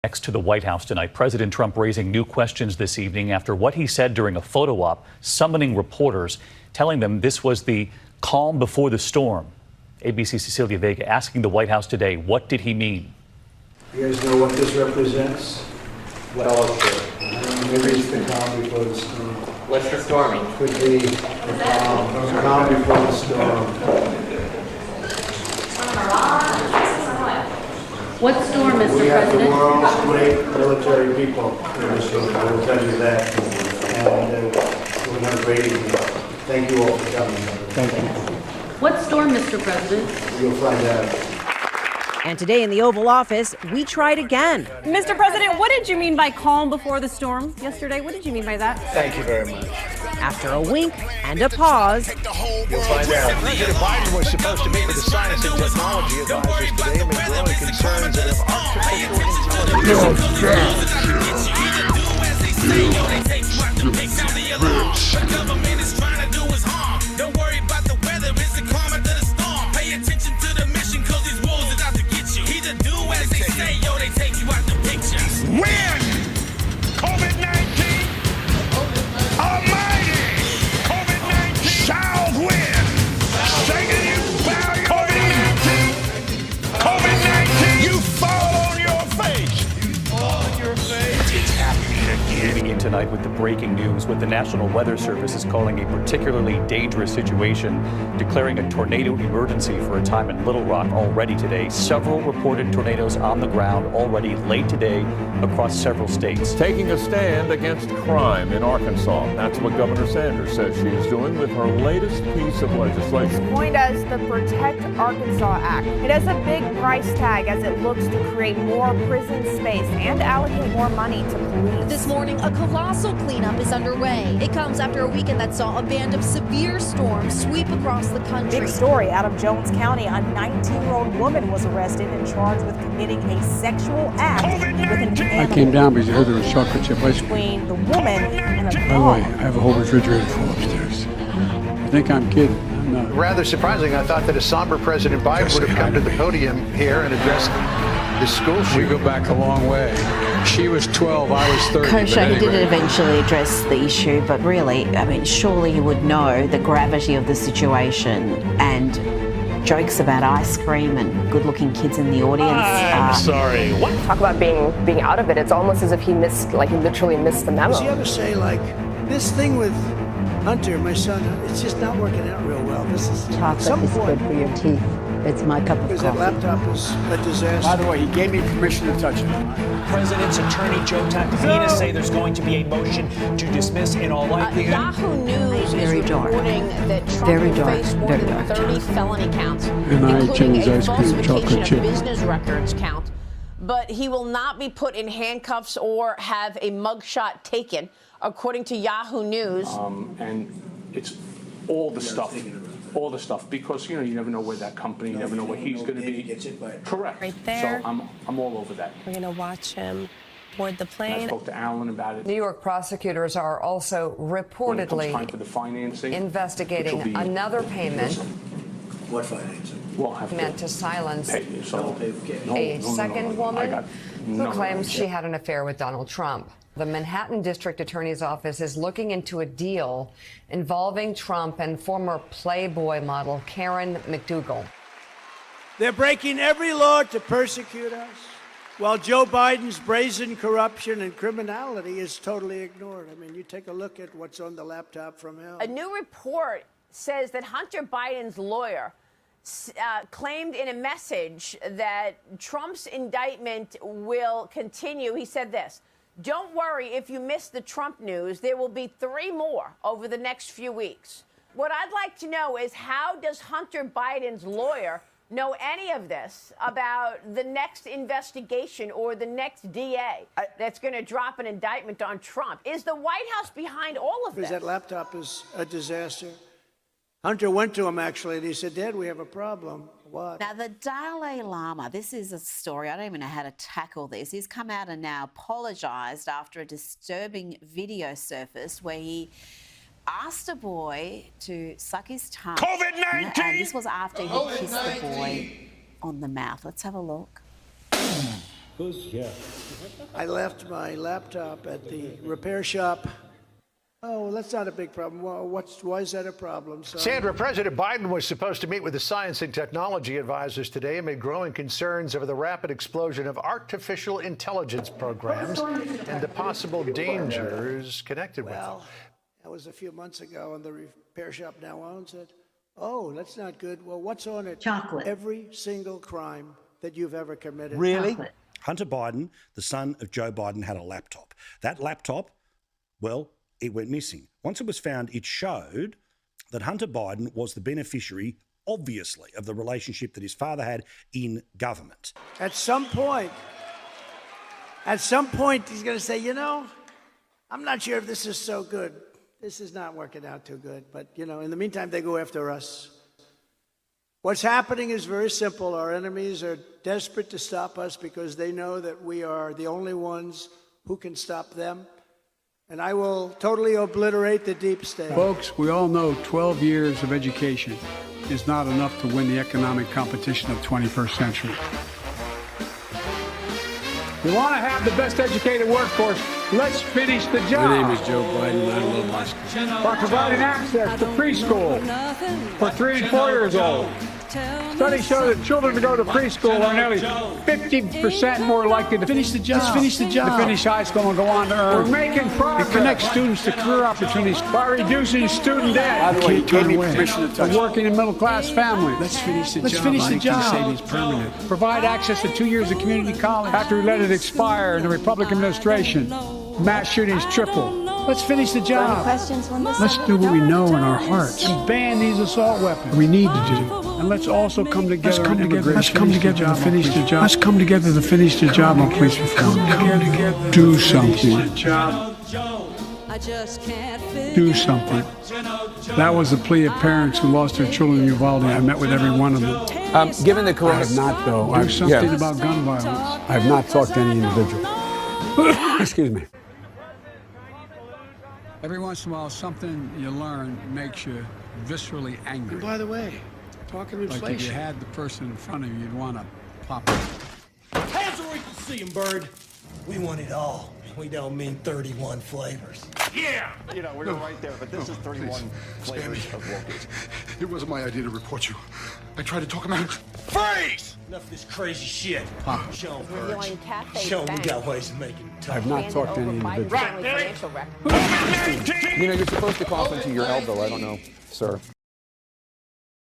Next to the White House tonight, President Trump raising new questions this evening after what he said during a photo op, summoning reporters, telling them this was the calm before the storm. ABC's Cecilia Vega asking the White House today, what did he mean? You guys know what this represents? Maybe it's the calm before the storm. What's the storming? Could be the calm before the storm. What storm, Mr. We have the President? world's great military people in this room. I will tell you that. And we're going to great evening. Thank you all for coming. Thank you. What storm, Mr. President? You'll find out. And today in the Oval Office, we tried again. Mr. President, what did you mean by calm before the storm yesterday? What did you mean by that? Thank you very much. After a wink and a pause, You'll find out. President Biden was supposed to meet with the science and technology advisors today amid growing concerns of artificial Win! COVID-19! Almighty! COVID-19 shall win! Satan, you bow your COVID-19! COVID-19, you fall on your face! You fall on your face! It's happening again. Leading in tonight with the breaking news, what the National Weather Service is calling a particularly dangerous situation, declaring a tornado emergency for a time in Little Rock already today. Several reported tornadoes on the ground already late today across several states. Taking a stand against crime in Arkansas. That's what Governor Sanders says she is doing with her latest piece of legislation. Coined as the Protect Arkansas Act. It has a big price tag as it looks to create more prison space and allocate more money to police. This morning, a colossal cleanup is underway. It comes after a weekend that saw a band of severe storms sweep across the country. Big story out of Jones County. A 19-year-old woman was arrested and charged with committing a sexual act with an animal. I came down because I heard there was chocolate chip ice cream. Between the woman and a By the dog. way, I have a whole refrigerator full upstairs. I think I'm kidding. I'm not. Rather surprising, I thought that a somber President Biden would have come to the podium here and addressed the school We shooting. go back a long way. She was 12, I was 30. Kosher, but he did anyway. eventually address the issue, but really, I mean, surely he would know the gravity of the situation, and jokes about ice cream and good-looking kids in the audience. I'm sorry, what? Talk about being out of it. It's almost as if he literally missed the memo. Does he ever say, like, this thing with Hunter, my son, it's just not working out real well? This is at some point. for your teeth. It's my cup of Because that laptop is a disaster. By the way, he gave me permission to touch it. President's attorney Joe Tacopina say there's going to be a motion to dismiss in all likelihood. Yahoo News Very is dark. reporting that Trump Very will dark. face more Very than dark. 30 felony counts, And I including chose a ice cream, falsification chocolate of chip. business records count. But he will not be put in handcuffs or have a mugshot taken, according to Yahoo News. And it's all the stuff, because, you never know where that company, you never know where he's going to be. Correct. Right there. So I'm all over that. We're going to watch him board the I plane. spoke to Alan about it. New York prosecutors are also When it comes reportedly time for the financing, investigating which will be- another payment What financing? we'll have meant to to silence pay you. So, a second I woman got who none of claims those. she had an affair with Donald Trump. The Manhattan District Attorney's Office is looking into a deal involving Trump and former Playboy model Karen McDougal. They're breaking every law to persecute us, while Joe Biden's brazen corruption and criminality is totally ignored. I mean, you take a look at what's on the laptop from hell. A new report says that Hunter Biden's lawyer claimed in a message that Trump's indictment will continue. He said this: "Don't worry if you miss the Trump news. There will be 3 more over the next few weeks." What I'd like to know is, how does Hunter Biden's lawyer know any of this about the next investigation or the next DA that's going to drop an indictment on Trump? Is the White House behind all of this? Because that laptop is a disaster. Hunter went to him, actually, and he said, Dad, we have a problem. What? Now, the Dalai Lama, this is a story, I don't even know how to tackle this. He's come out and now apologised after a disturbing video surfaced where he asked a boy to suck his tongue. COVID-19! And this was after he kissed the boy on the mouth. Let's have a look. I left my laptop at the repair shop. Oh, well, that's not a big problem. Well, why is that a problem? son? Sandra, President Biden was supposed to meet with the science and technology advisors today amid growing concerns over the rapid explosion of artificial intelligence programs and the possible dangers connected with them. Well, that was a few months ago, and the repair shop now owns it. Oh, that's not good. Well, what's on it? Chocolate. Every single crime that you've ever committed. Really? Chocolate. Hunter Biden, the son of Joe Biden, had a laptop. That laptop, well, it went missing. Once it was found, it showed that Hunter Biden was the beneficiary, obviously, of the relationship that his father had in government. At some point, he's going to say, you know, I'm not sure if this is so good. This is not working out too good. But, you know, in the meantime, they go after us. What's happening is very simple. Our enemies are desperate to stop us because they know that we are the only ones who can stop them. And I will totally obliterate the deep state. Folks, we all know 12 years of education is not enough to win the economic competition of the 21st century. We want to have the best educated workforce. Let's finish the job. My name is Joe Biden, and I love my school. By providing access to preschool for 3 and 4 years old. Studies show that children who go to preschool are nearly 50% more likely to finish the job. Let's finish the job. To finish high school and go on to earn. We're making progress. It connects students to career opportunities by reducing student debt. By the way, you gave me permission to touch The working and middle class family. Let's finish the Let's job. finish the Make job. these savings permanent. Provide access to 2 years of community college after we let it expire in the Republican administration. Mass shootings triple. Let's finish the job. Let's do what we know in our hearts and ban these assault weapons. We need to do. And let's also come together. Let's come together to finish the job. Let's come together to finish the job on police reform. Come together. Do something. Do something. That was the plea of parents who lost their children in Uvalde. I met with every one of them. Given the corona, I have not, though. Do something about gun violence. I have not talked to any individual. Excuse me. Every once in a while, something you learn makes you viscerally angry. And by the way, talking inflation. Like if you had the person in front of you, you'd want to pop it. Hands where we can see them, Bird. We want it all. We don't mean 31 flavors. Yeah! You know, we're right there, but this is 31 flavors of wokeness. It wasn't my idea to report you. I tried to talk him out. Freeze! Enough of this crazy shit. Show them, Bird. Show them we got ways of making it tough. I've not talked to any individual. You know, you're supposed to cough into your elbow. I don't know, sir.